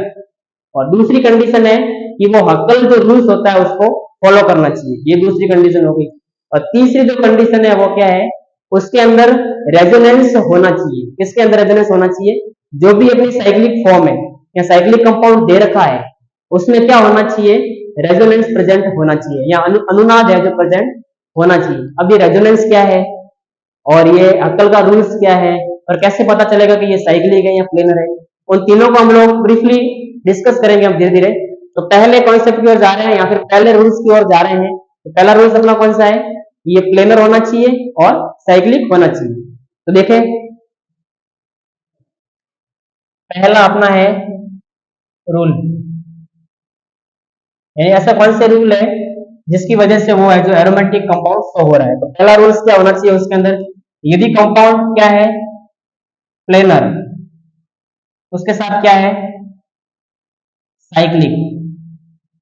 और दूसरी कंडीशन है कि वो हक्कल जो रूल्स होता है उसको फॉलो करना चाहिए, ये दूसरी कंडीशन होगी। और तीसरी जो कंडीशन है वो क्या है? उसके अंदर रेजोनेंस होना चाहिए। किसके अंदर रेजोनेंस होना चाहिए? जो भी अपनी साइक्लिक फॉर्म है या साइक्लिक कंपाउंड दे रखा है उसमें क्या होना चाहिए? रेजोनेंस प्रेजेंट होना चाहिए, या अनुनाद है जो प्रेजेंट होना चाहिए। अब ये रेजोनेंस क्या है और ये हक्कल का रूल्स क्या है, और कैसे पता चलेगा कि ये साइक्लिक है या प्लेनर है, उन तीनों को हम लोग ब्रीफली डिस्कस करेंगे अब धीरे धीरे। तो पहले कॉन्सेप्ट की ओर जा रहे हैं या फिर पहले रूल्स की ओर जा रहे हैं। तो पहला रूल्स अपना कौन सा है? ये प्लेनर होना चाहिए और साइक्लिक होना चाहिए। तो देखें, पहला अपना है रूल, यानी ऐसा कौन से रूल है जिसकी वजह से वो है जो एरोमेटिक कंपाउंड शो हो रहा है। तो पहला रूल्स क्या होना चाहिए उसके अंदर? यदि कंपाउंड क्या है? प्लेनर, उसके साथ क्या है? साइक्लिक,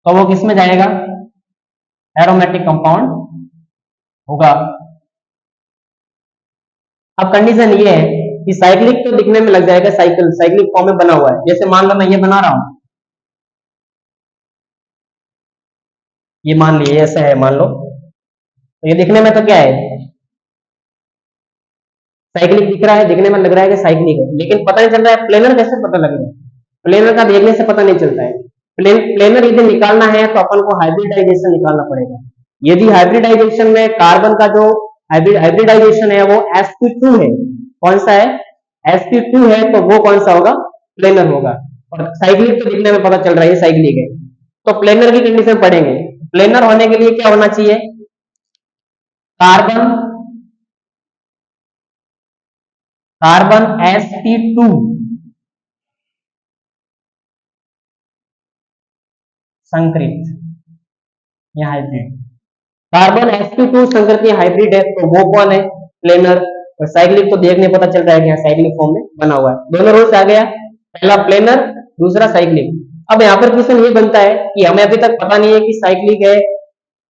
तो वो किस में जाएगा? एरोमेटिक कंपाउंड होगा। अब कंडीशन ये है कि साइक्लिक तो दिखने में लग जाएगा, साइक्लिक फॉर्म में बना हुआ है। जैसे मान लो मैं ये बना रहा हूं, ये मान लिए ऐसा है, मान लो, तो ये दिखने में तो क्या है? साइक्लिक दिख रहा है, दिखने में लग रहा है कि साइक्लिक है, लेकिन पता नहीं चल रहा है प्लेनर कैसे पता लग रहा है? प्लेनर का देखने से पता नहीं चलता है। प्लेनर यदि निकालना है तो अपन को हाइब्रिडाइजेशन निकालना पड़ेगा। यदि हाइब्रिडाइजेशन में कार्बन का जो हाइब्रिडाइजेशन है वो sp2 है, कौन सा है? sp2 है, तो वो कौन सा होगा? प्लेनर होगा। और साइक्लिक तो दिखने में पता चल रहा है ये साइक्लिक है, तो प्लेनर की कंडीशन पढ़ेंगे। प्लेनर होने के लिए क्या होना चाहिए? कार्बन कार्बन sp2 संकृत या हाइब्रिड। कार्बन sp2 संकृत या हाइब्रिड है, तो वो कौन है? प्लेनर। और साइक्लिक तो देखने पता चल रहा है कि यहाँ साइक्लिक फॉर्म में बना हुआ है। दोनों रूल्स आ गया, पहला प्लेनर, दूसरा साइक्लिक। अब यहाँ पर क्वेश्चन ये बनता है कि हमें अभी तक पता नहीं है कि साइक्लिक है,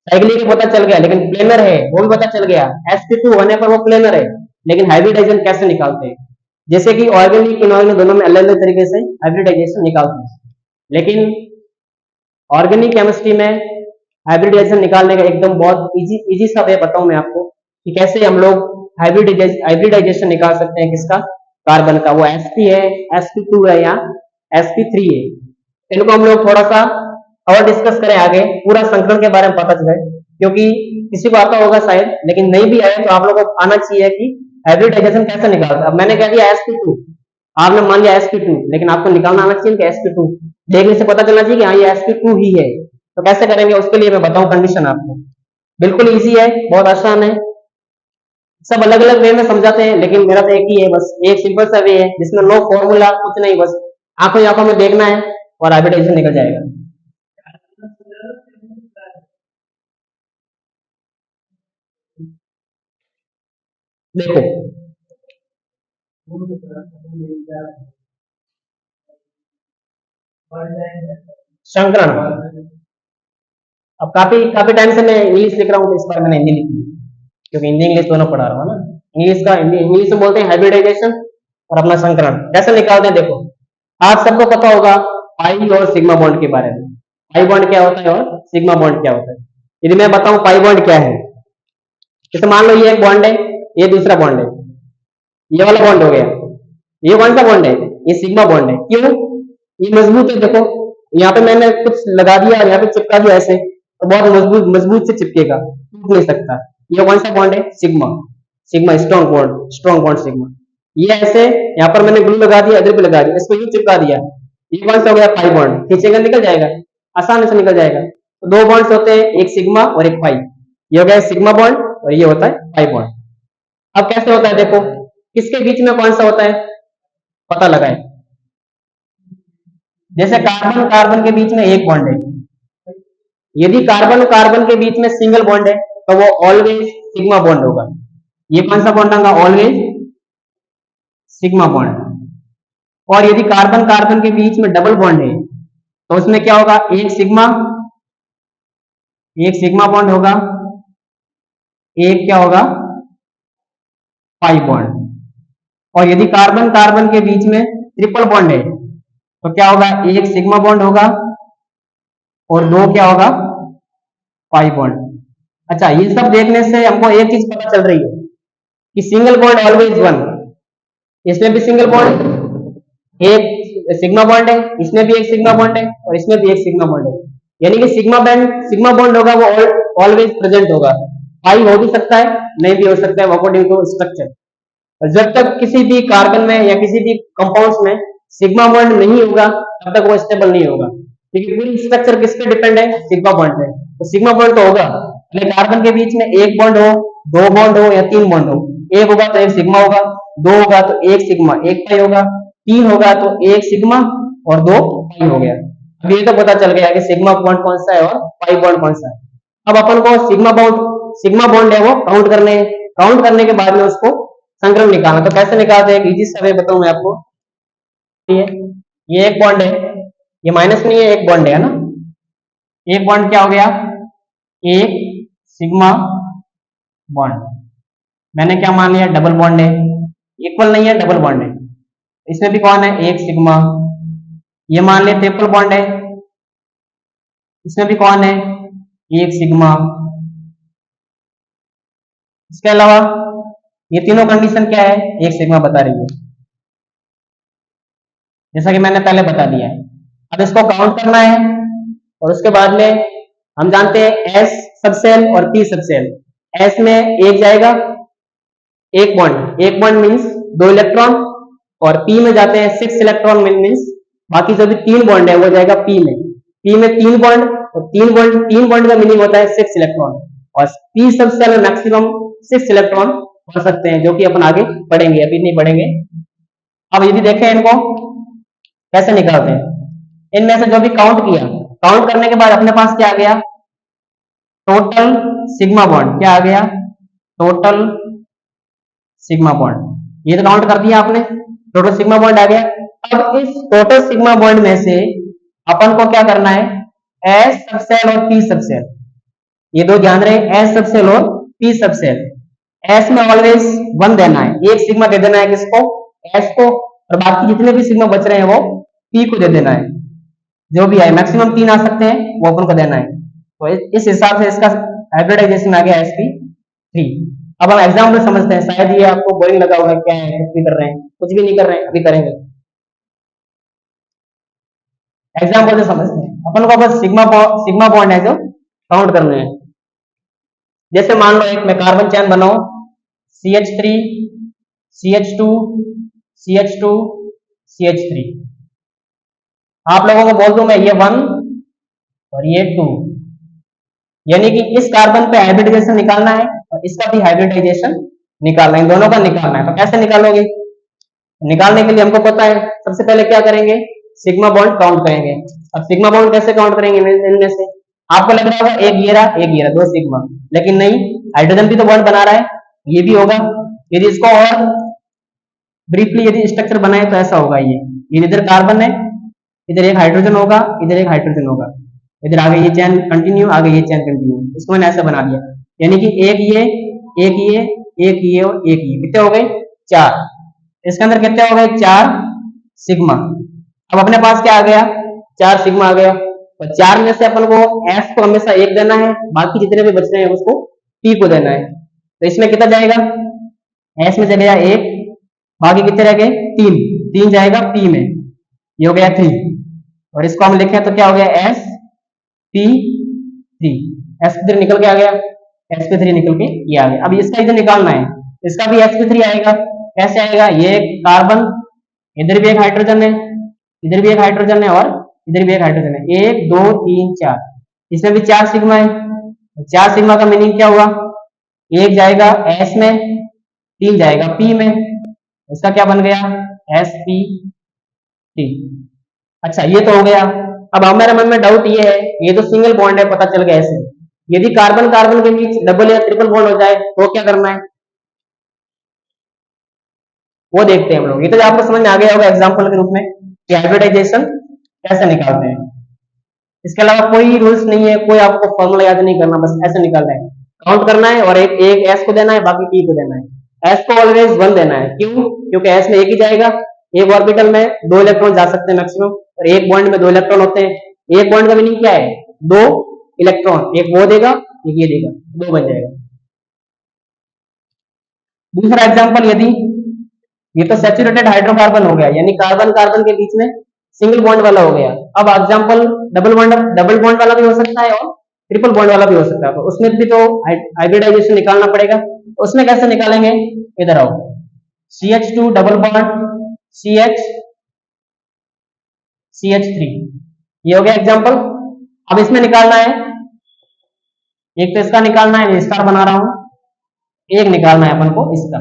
साइक्लिक पता चल गया, लेकिन प्लेनर है वो भी पता चल गया, sp2 होने पर वो प्लेनर है, लेकिन हाइब्रिडाइजेशन कैसे निकालते हैं? जैसे कि ऑर्गेनिक इनऑर्गेनिक दोनों में अलग अलग तरीके से हाइब्रिडाइजेशन निकालते हैं, लेकिन ऑर्गेनिक केमिस्ट्री में हाइब्रिडाइजेशन निकालने का एकदम बहुत इजी सा वे बताऊं मैं आपको कि कैसे हम लोग हाइब्रिडाइजेशन निकाल सकते हैं। किसका? कार्बन का। वो sp है, sp2 है या sp3 है। इनको हम लोग थोड़ा सा और डिस्कस करें आगे, पूरा संकरण के बारे में पता चले, क्योंकि किसी को आता होगा शायद, लेकिन नहीं भी आया तो आप लोगों को आना चाहिए कि हाइब्रिडाइजेशन कैसे निकालते हैं। अब मैंने कह दिया sp2, आपने मान लिया sp2, लेकिन आपको निकालना आना चाहिए कि sp2, देखने से पता चलना चाहिए कि हाँ ये sp2 ही है। तो कैसे करेंगे उसके लिए मैं बताऊं कंडीशन आपको। बिल्कुल इजी है, बहुत आसान है, सब अलग अलग वे में समझाते हैं, लेकिन मेरा तो एक ही है, बस एक सिंपल सा वे है जिसमें नो फॉर्मूला कुछ नहीं, बस आंखों आंखों में देखना है और हाइब्रिडाइजेशन निकल जाएगा। देखो संकरण, अब काफी काफी टाइम से मैं इंग्लिश लिख रहा हूँ, तो इस बार मैंने हिंदी लिखी है, क्योंकि हिंदी इंग्लिश दोनों पढ़ा रहा हूँ ना। इंग्लिश में बोलते हैं हाइब्रिडाइजेशन, और अपना संकरण कैसे निकालते हैं देखो। आप सबको पता होगा पाई और सिग्मा बॉन्ड के बारे में, पाई बॉन्ड क्या होता है और सिग्मा बॉन्ड क्या होता है। यदि मैं बताऊं पाई बॉन्ड क्या है, जैसे मान लो ये एक बॉन्ड है, ये दूसरा बॉन्ड है, ये वाला बॉन्ड हो गया, ये कौन सा बॉन्ड है, ये सिग्मा बॉन्ड है। क्यों, ये मजबूत है, देखो यहाँ पे मैंने कुछ लगा दिया, यहाँ पे चिपका दिया ऐसे, तो बहुत मजबूत मजबूत से चिपकेगा, टूट नहीं सकता। ये कौन सा बॉन्ड है, sigma, sigma strong bond sigma. ये ऐसे यहाँ पर मैंने ग्लू लगा दिया, इधर भी लगा दिया, इसको यूं चिपका दिया, ये कौन सा हो गया, पाई बॉन्ड, खींचेगा निकल जाएगा, आसानी से निकल जाएगा। तो दो बॉन्ड्स होते हैं, एक सिग्मा और एक पाई, ये हो गया सिग्मा बॉन्ड और ये होता है पाई बॉन्ड। अब कैसे होता है देखो, किसके बीच में कौन सा होता है, पता लगाए। जैसे कार्बन कार्बन के बीच में एक बॉन्ड है, यदि कार्बन कार्बन के बीच में सिंगल बॉन्ड है तो वो ऑलवेज सिग्मा बॉन्ड होगा। ये कौन सा बॉन्ड होगा, ऑलवेज सिग्मा बॉन्ड। और यदि कार्बन कार्बन के बीच में डबल बॉन्ड है तो उसमें क्या होगा, एक सिग्मा बॉन्ड होगा, एक क्या होगा, पाई बॉन्ड। और यदि कार्बन कार्बन के बीच में ट्रिपल बॉन्ड है तो क्या होगा, एक सिग्मा बॉन्ड होगा और दो क्या होगा, पाई बॉन्ड। अच्छा, ये सब देखने से हमको एक चीज पता चल रही है कि सिंगल बॉन्ड ऑलवेज वन, इसमें भी सिंगल बॉन्ड, एक सिग्मा बॉन्ड है, इसमें भी एक सिग्मा बॉन्ड है और इसमें भी एक सिग्मा बॉन्ड है, यानी कि सिग्मा बॉन्ड होगा वो ऑलवेज प्रेजेंट होगा। पाई हो भी सकता है, नहीं भी हो सकता है, अकॉर्डिंग टू स्ट्रक्चर। जब तक किसी भी कार्बन में या किसी भी कंपाउंड्स में सिग्मा बॉन्ड नहीं होगा तब तक वो स्टेबल नहीं होगा, क्योंकि पूरी स्ट्रक्चर किस पे डिपेंड है, सिग्मा बॉन्ड पे। तो सिग्मा बॉन्ड तो होगा, लेकिन कार्बन के बीच में एक बॉन्ड हो, दो बॉन्ड हो या तीन बॉन्ड हो, एक होगा तो एक सिग्मा होगा, दो होगा तो एक सिग्मा एक पाई होगा, तीन होगा तो एक सिग्मा और दो पाई हो गया। अब ये तो पता चल गया कि सिग्मा बॉन्ड कौन सा है और पाई बॉन्ड कौन सा है। अब अपन को सिग्मा बॉन्ड है वो काउंट करने के बाद में उसको संक्रमण निकालना। तो कैसे निकालते हैं, इजी सा वे बताऊं मैं आपको। ये एक बॉन्ड है, ये माइनस नहीं है, एक बॉन्ड है ना, एक बॉन्ड क्या हो गया, एक सिग्मा बॉन्ड। मैंने क्या मान लिया, डबल बॉन्ड है, इक्वल नहीं है, डबल बॉन्ड है। इसमें भी कौन है, एक सिग्मा। ये मान लिया ट्रिपल बॉन्ड है, इसमें भी कौन है, एक सिग्मा। इसके अलावा ये तीनों कंडीशन क्या है, एक सिग्मा बता रही है, जैसा कि मैंने पहले बता दिया है। अब इसको काउंट करना है और उसके बाद में हम जानते हैं एस सबसेल और पी सबसेल। एस में एक जाएगा, एक बॉन्ड मीन्स दो इलेक्ट्रॉन, और पी में जाते हैं सिक्स इलेक्ट्रॉन मीन्स बाकी जो भी तीन बॉन्ड है वो जाएगा पी में। पी में तीन बॉन्ड, और तीन बॉन्ड का मीनिंग होता है सिक्स इलेक्ट्रॉन, और पी सबसेल में मैक्सिमम सिक्स इलेक्ट्रॉन हो सकते हैं, जो कि अपन आगे पढ़ेंगे, अभी नहीं पढ़ेंगे। अब यदि देखें इनको कैसे निकालते हैं, इनमें से जो भी काउंट किया, काउंट करने के बाद अपने पास क्या आ गया, टोटल सिग्मा बॉन्ड। क्या आ गया, टोटल सिग्मा बॉन्ड। ये तो काउंट कर दिया आपने, टोटल सिग्मा बॉन्ड आ गया। अब इस टोटल सिग्मा बॉन्ड में से अपन को क्या करना है, एस सबसेल और पी सबसेल, ये दो ध्यान रहे, एस सबसेल और पी सबसेल। एस में ऑलवेज वन देना है, एक सिग्मा दे देना है किसको, एस को, और बाकी जितने भी सिग्मा बच रहे हैं वो पी को दे देना है। जो भी है मैक्सिमम तीन आ सकते हैं वो अपन को देना है। तो इस हिसाब से इसका हाइब्रिडाइजेशन आ गया sp3। अब हम एग्जाम्पल समझते हैं, शायद ये आपको बोरिंग लगा होगा, क्या है कुछ भी कर रहे हैं, कुछ भी नहीं कर रहे हैं, अभी करेंगे। एग्जाम्पल से समझते हैं, अपन को बस सिग्मा बॉन्ड है जो काउंट करने हैं। जैसे मान लो एक मैं कार्बन चैन बनाऊं, CH3 CH2 CH2 CH3, आप लोगों को बोल दूं मैं ये 1 और ये 2, यानी कि इस कार्बन पे हाइब्रिडाइजेशन निकालना है और इसका भी हाइब्रिडाइजेशन निकालना है, इन दोनों का निकालना है। तो कैसे निकालोगे? निकालने के लिए हमको पता है, सबसे पहले क्या करेंगे, सिग्मा बॉन्ड काउंट करेंगे। अब सिग्मा बॉन्ड कैसे काउंट करेंगे इनमें से? आपको लग रहा होगा एक ये रहा 2 सिग्मा, लेकिन नहीं, हाइड्रोजन भी तो बॉन्ड बना रहा है, ये भी होगा। यदि इसको और ब्रीफली यदि स्ट्रक्चर बनाए तो ऐसा होगा, ये इधर कार्बन है, इधर एक हाइड्रोजन होगा, इधर एक हाइड्रोजन होगा, इधर आगे ये चैन कंटिन्यू, आगे ये चैन कंटिन्यू, इसको मैंने ऐसा बना दिया। यानी कि एक ये एक ये एक ये और एक ये, कितने हो गए? 4। इसके अंदर कितने हो गए? 4 सिग्मा। अब अपने पास क्या आ गया? 4 सिग्मा आ गया। और 4 में से अपन को एस को हमेशा 1 देना है, बाकी जितने भी बच रहे हैं उसको पी को देना है। तो इसमें कितना जाएगा? एस में चलेगा 1, बाकी कितने रह गए? 3 जाएगा पी में, ये हो गया 3। और इसको हम लिखें तो क्या हो गया? S P 3। sp3 निकल के आ गया, sp3 निकल के ये आ गया। अब इसका इधर निकालना है, इसका भी sp3 आएगा। कैसे आएगा? ये कार्बन, इधर भी एक हाइड्रोजन है, इधर भी एक हाइड्रोजन है और इधर भी एक हाइड्रोजन है, 1 2 3 4, इसमें भी 4 सिग्मा है। 4 सिग्मा का मीनिंग क्या हुआ? 1 जाएगा एस में, 3 जाएगा पी में, इसका क्या बन गया? sp3। अच्छा, ये तो हो गया। अब हमारे मन में डाउट ये है, ये तो सिंगल बॉन्ड है, पता चल गया ऐसे। यदि कार्बन कार्बन के बीच डबल या ट्रिपल बॉन्ड हो जाए तो क्या करना है, वो देखते हैं हम लोग। ये तो आपको समझ में आ गया होगा एग्जांपल के रूप में कि हाइब्रिडाइजेशन कैसे निकालते हैं। इसके अलावा कोई रूल्स नहीं है, कोई आपको फॉर्मूला याद नहीं करना, बस ऐसे निकालना है, काउंट करना है और एक एस को देना है, बाकी पी को देना है। एस को ऑलवेज 1 देना है, क्यों? क्योंकि एस में एक ही जाएगा, एक ऑर्बिटल में 2 इलेक्ट्रॉन जा सकते हैं मैक्सिमम, और एक बॉन्ड में 2 इलेक्ट्रॉन होते हैं। एक बॉन्ड का मीनिंग क्या है? 2 इलेक्ट्रॉन, एक वो देगा एक ये देगा, 2 बन जाएगा। दूसरा एग्जांपल, यदि ये तो सैचुरेटेड हाइड्रोकार्बन हो गया, यानी कार्बन कार्बन के बीच में सिंगल बॉन्ड वाला हो गया। अब एग्जांपल डबल बॉन्ड वाला भी हो सकता है और ट्रिपल बॉन्ड वाला भी हो सकता है, तो उसमें भी तो हाइब्रिडाइजेशन निकालना पड़ेगा। उसमें कैसे निकालेंगे? इधर आओ, CH2 डबल बॉन्ड CH3, ये हो गया एग्जांपल। अब इसमें निकालना है, एक तो इसका निकालना है, मैं इसका बना रहा हूं, एक निकालना है अपन को इसका।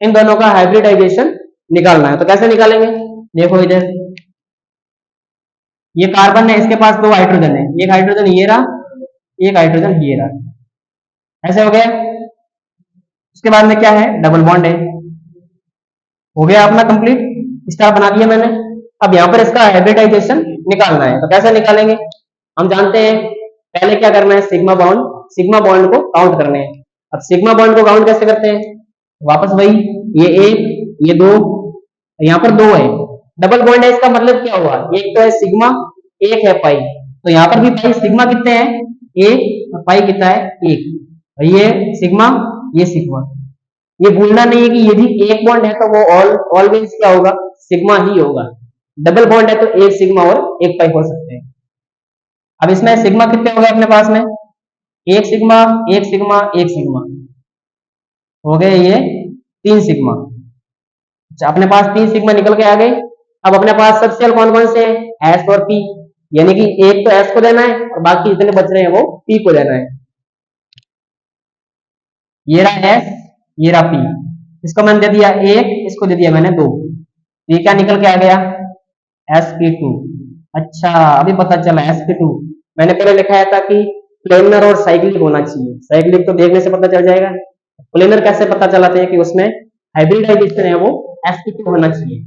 इन दोनों का हाइब्रिडाइजेशन निकालना है, तो कैसे निकालेंगे? देखो इधर ये कार्बन है, इसके पास 2 हाइड्रोजन है, एक हाइड्रोजन ये रहा, एक हाइड्रोजन ये रहा, ऐसे हो गया। उसके बाद में क्या है? डबल बॉन्ड है, हो गया अपना कंप्लीट, स्टार बना दिया मैंने। अब यहां पर इसका हाइब्रिडाइजेशन निकालना है, तो कैसे निकालेंगे? हम जानते हैं पहले क्या करना है, सिग्मा बॉन्ड को काउंट करने हैं। अब सिग्मा बॉन्ड को काउंट कैसे करते हैं? वापस वही, ये 1 ये 2, यहाँ पर 2 है, डबल बॉन्ड है, इसका मतलब क्या हुआ? एक तो है सिग्मा, एक है पाई, तो यहाँ पर भी पाई, सिग्मा कितने हैं? 1 और पाई कितना है? 1। ये सिग्मा, ये सिग्मा, ये भूलना नहीं है कि यदि एक बॉन्ड है तो वो ऑलवेज क्या होगा? सिग्मा ही होगा। डबल बॉन्ड है तो एक सिग्मा और एक पाई हो सकते हैं। अब इसमें सिग्मा कितने हो गए अपने पास में? एक सिग्मा एक सिग्मा एक सिग्मा, हो गए ये 3 सिग्मा। अच्छा, अपने पास 3 सिग्मा निकल के आ गए। अब अपने पास सब सेल कौन कौन से हैं? एस और पी, यानी कि एक तो एस को देना है और बाकी जितने बच रहे हैं वो पी को देना है। ये रहा एस, ये रहा पी, इसको मैंने दे दिया 1, इसको दे दिया मैंने 2, ये क्या निकल के आ गया? sp2। अच्छा, अभी पता चला sp2। मैंने पहले लिखाया था कि प्लेनर और साइक्लिक होना चाहिए, साइक्लिक तो देखने से पता चल जाएगा, प्लेनर कैसे पता चला था कि उसमें हाइब्रिडाइजेशन है वो sp2 होना चाहिए।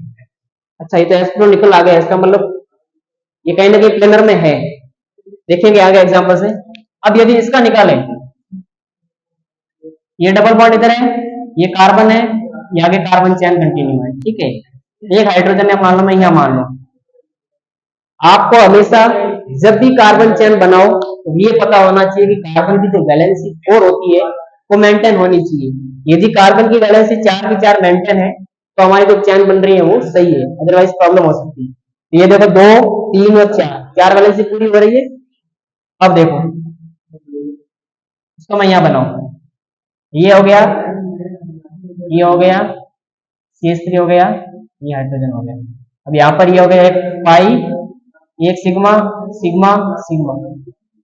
अच्छा, ये तो sp2 निकल आ गया, इसका मतलब ये कहीं ना कहीं प्लेनर में है, देखेंगे आगे एग्जांपल से। अब यदि इसका निकालें, ये डबल बॉन्ड इधर है, ये कार्बन है, ये आगे कार्बन चैन कंटिन्यू है, ठीक है, एक हाइड्रोजन है मान लो, मैं यहां मान लो। आपको हमेशा जब भी कार्बन चैन बनाओ तो ये पता होना चाहिए कि कार्बन की जो वैलेंसी 4 होती है वो मेंटेन होनी चाहिए। यदि कार्बन की वैलेंसी 4 की 4 मेंटेन है तो हमारी जो चैन बन रही है वो सही है, अदरवाइज प्रॉब्लम हो सकती है। ये देखो 2 3 और 4 वैलेंसी पूरी हो रही है। अब देखो इसको मैं यहाँ बनाऊं, ये हो गया, ये हो गया, CH3 हो गया, ये हाइड्रोजन हो गया। अब यहाँ पर ये हो गया एक पाई, एक सिग्मा, सिग्मा, सिग्मा।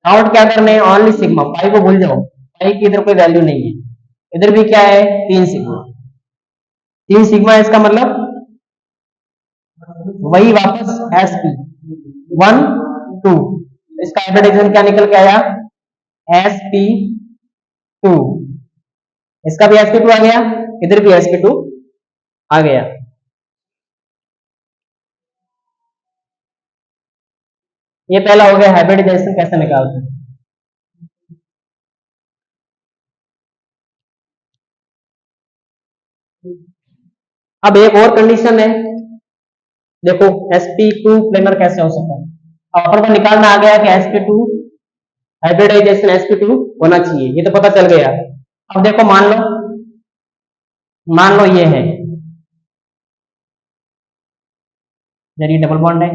काउंट क्या करने हैं, ओनली सिग्मा, पाई को भूल जाओ, पाई की इधर कोई वैल्यू नहीं है। इधर भी क्या है, 3 सिग्मा, 3 सिग्मा, इसका मतलब वही वापस sp 1 2, इसका हाइब्रिडाइजेशन क्या निकल के आया, sp2, इसका भी sp2 आ गया, इधर भी sp2 आ गया। ये पहला हो गया हाइब्रिडाइजेशन कैसे निकालते हैं। अब एक और कंडीशन है, देखो sp2 प्लेनर कैसे हो सकता है। अब अपन को निकालना आ गया कि sp2 हाइब्रिडाइजेशन sp2 होना चाहिए, ये तो पता चल गया। अब देखो मान लो ये है, ये डबल बॉन्ड है,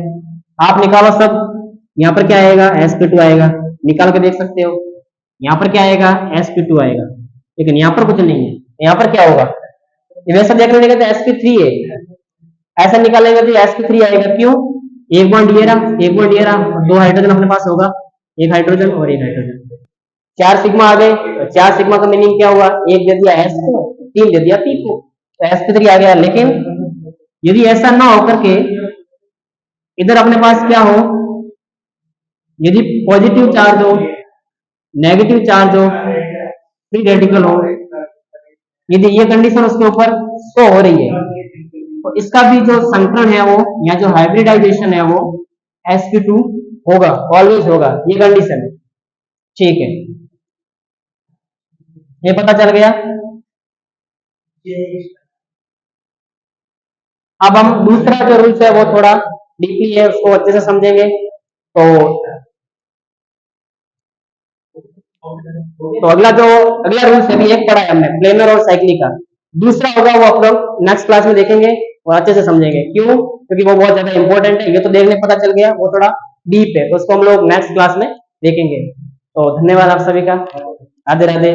आप निकालो सब, यहाँ पर क्या आएगा, sp2 आएगा, निकाल के देख सकते हो। यहाँ पर क्या आएगा, sp2 आएगा, लेकिन यहाँ पर कुछ नहीं है। यहाँ पर क्या होगा, वैसा देखने लगे तो sp3 है, ऐसा निकालेंगे तो sp3 आएगा। क्यों, एक बॉन्ड ये रहा, एक बॉन्ड ये रहा, 2 हाइड्रोजन अपने पास होगा, एक हाइड्रोजन और एक हाइड्रोजन, 4 सिग्मा आ गए। तो 4 सिग्मा का मीनिंग क्या हुआ, एक दे दिया s को, 3 दे दिया p को, तो sp3 आ गया। लेकिन यदि ऐसा ना होकर के इधर अपने पास क्या हो, यदि पॉजिटिव चार्ज हो, नेगेटिव चार्ज हो, फ्री रेडिकल हो, यदि ये कंडीशन उसके ऊपर शो हो रही है, तो इसका भी जो संकरण है वो, या जो हाइब्रिडाइजेशन है वो sp2 होगा, ऑलवेज होगा, ये कंडीशन है। ठीक है, ये पता चल गया। अब हम दूसरा जो रूल्स है वो थोड़ा डीपली है, उसको अच्छे से समझेंगे। तो अगला रूल्स है, एक पढ़ा है हमने प्लेनर और साइक्लिक का, दूसरा होगा वो आप लोग नेक्स्ट क्लास में देखेंगे और अच्छे से समझेंगे। क्यों, क्योंकि वो बहुत ज्यादा इंपॉर्टेंट है, ये तो देखने पता चल गया, वो थोड़ा डीप है, तो उसको हम लोग नेक्स्ट क्लास में देखेंगे। तो धन्यवाद आप सभी का, राधे राधे।